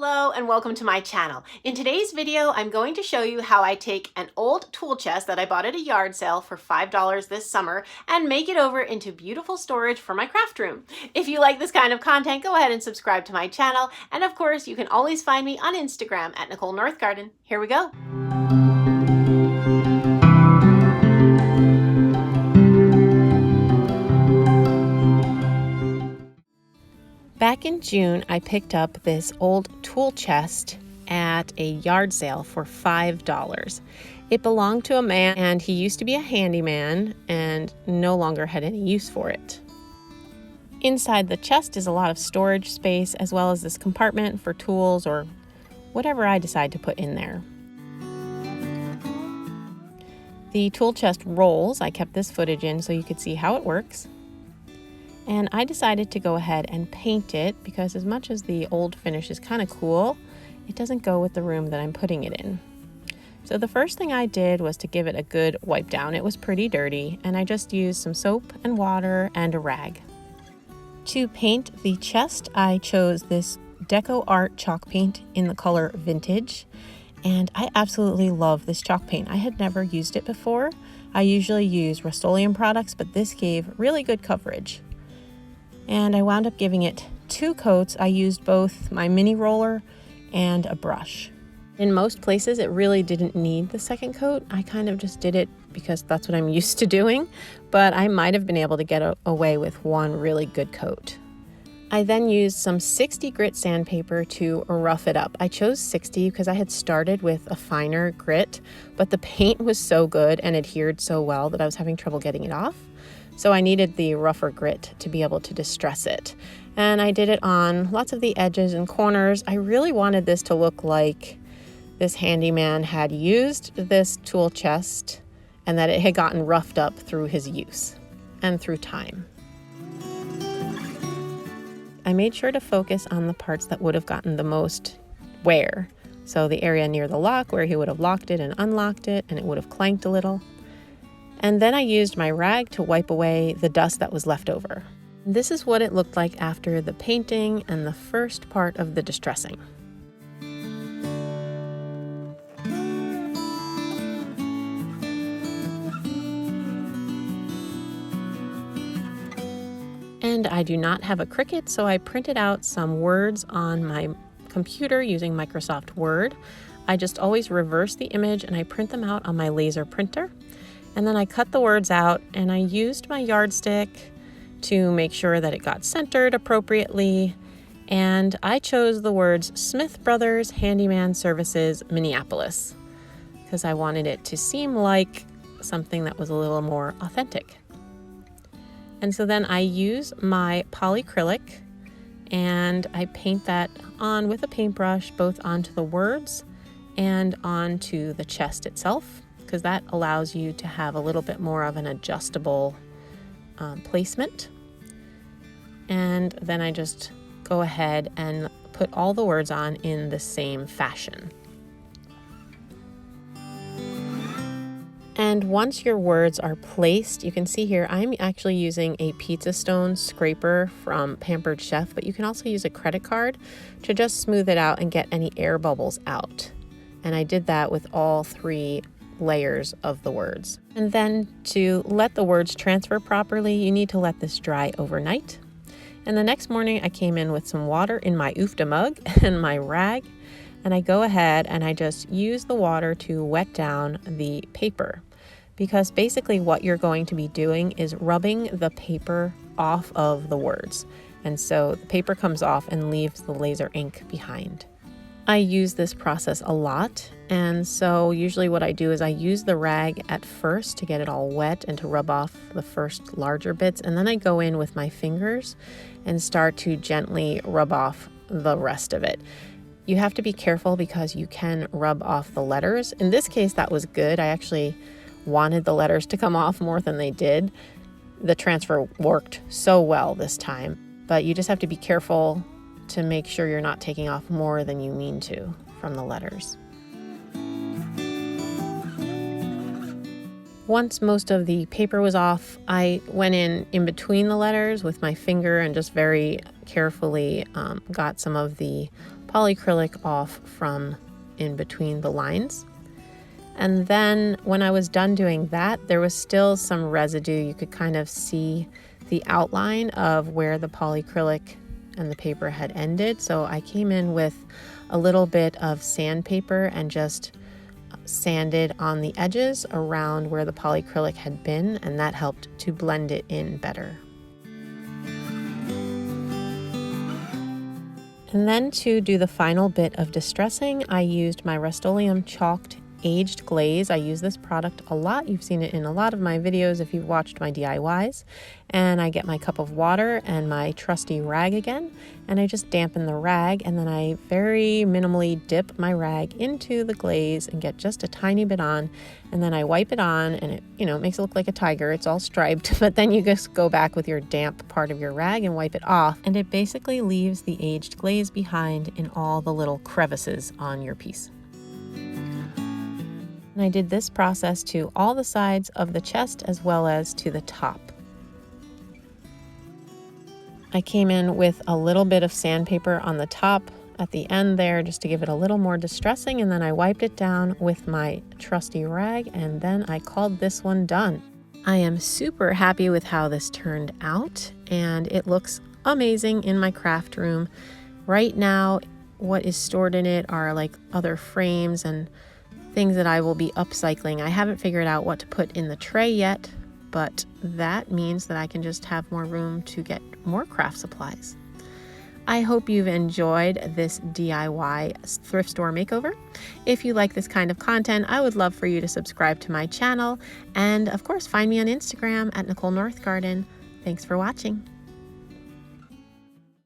Hello and welcome to my channel. In today's video, I'm going to show you how I take an old tool chest that I bought at a yard sale for $5 this summer and make it over into beautiful storage for my craft room. If you like this kind of content, go ahead and subscribe to my channel. And of course, you can always find me on Instagram at Nicole Northgarden. Here we go. Back in June, I picked up this old tool chest at a yard sale for $5. It belonged to a man, and he used to be a handyman and no longer had any use for it. Inside the chest is a lot of storage space, as well as this compartment for tools or whatever I decide to put in there. The tool chest rolls. I kept this footage in so you could see how it works. And I decided to go ahead and paint it because as much as the old finish is kind of cool, it doesn't go with the room that I'm putting it in. So the first thing I did was to give it a good wipe down. It was pretty dirty, and I just used some soap and water and a rag. To paint the chest, I chose this Deco Art chalk paint in the color Vintage, and I absolutely love this chalk paint. I had never used it before. I usually use Rust-Oleum products, but this gave really good coverage. And I wound up giving it 2 coats. I used both my mini roller and a brush. In most places, it really didn't need the second coat. I kind of just did it because that's what I'm used to doing, but I might have been able to get away with one really good coat. I then used some 60 grit sandpaper to rough it up. I chose 60 because I had started with a finer grit, but the paint was so good and adhered so well that I was having trouble getting it off. So I needed the rougher grit to be able to distress it. And I did it on lots of the edges and corners. I really wanted this to look like this handyman had used this tool chest and that it had gotten roughed up through his use and through time. I made sure to focus on the parts that would have gotten the most wear. So the area near the lock where he would have locked it and unlocked it and it would have clanked a little. And then I used my rag to wipe away the dust that was left over. This is what it looked like after the painting and the first part of the distressing. And I do not have a Cricut, so I printed out some words on my computer using Microsoft Word. I just always reverse the image and I print them out on my laser printer. And then I cut the words out and I used my yardstick to make sure that it got centered appropriately. And I chose the words Smith Brothers Handyman Services, Minneapolis, because I wanted it to seem like something that was a little more authentic. And so then I use my polyacrylic and I paint that on with a paintbrush, both onto the words and onto the chest itself, because that allows you to have a little bit more of an adjustable placement. And then I just go ahead and put all the words on in the same fashion. And once your words are placed, you can see here, I'm actually using a pizza stone scraper from Pampered Chef, but you can also use a credit card to just smooth it out and get any air bubbles out. And I did that with all 3 layers of the words. And then to let the words transfer properly, you need to let this dry overnight. And the next morning I came in with some water in my Oofda mug and my rag, and I go ahead and I just use the water to wet down the paper, because basically what you're going to be doing is rubbing the paper off of the words. And so the paper comes off and leaves the laser ink behind. I use this process a lot, and so usually what I do is I use the rag at first to get it all wet and to rub off the first larger bits, and then I go in with my fingers and start to gently rub off the rest of it. You have to be careful because you can rub off the letters. In this case, that was good. I actually wanted the letters to come off more than they did. The transfer worked so well this time, but you just have to be careful to make sure you're not taking off more than you mean to from the letters. Once most of the paper was off, I went in between the letters with my finger and just very carefully got some of the polyacrylic off from in between the lines. And then when I was done doing that, there was still some residue. You could kind of see the outline of where the polyacrylic and the paper had ended. So I came in with a little bit of sandpaper and just sanded on the edges around where the polyacrylic had been, and that helped to blend it in better. And then to do the final bit of distressing, I used my Rust-Oleum chalked aged glaze. I use this product a lot. You've seen it in a lot of my videos if you've watched my DIYs. And I get my cup of water and my trusty rag again, and I just dampen the rag, and then I very minimally dip my rag into the glaze and get just a tiny bit on, and then I wipe it on, and it, it makes it look like a tiger. It's all striped, but then you just go back with your damp part of your rag and wipe it off, and it basically leaves the aged glaze behind in all the little crevices on your piece. And I did this process to all the sides of the chest as well as to the top. I came in with a little bit of sandpaper on the top at the end there just to give it a little more distressing, and then I wiped it down with my trusty rag, and then I called this one done. I am super happy with how this turned out, and it looks amazing in my craft room. Right now, what is stored in it are like other frames and things that I will be upcycling. I haven't figured out what to put in the tray yet, but that means that I can just have more room to get more craft supplies. I hope you've enjoyed this DIY thrift store makeover. If you like this kind of content, I would love for you to subscribe to my channel, and of course find me on Instagram at Nicole North Garden. Thanks for watching.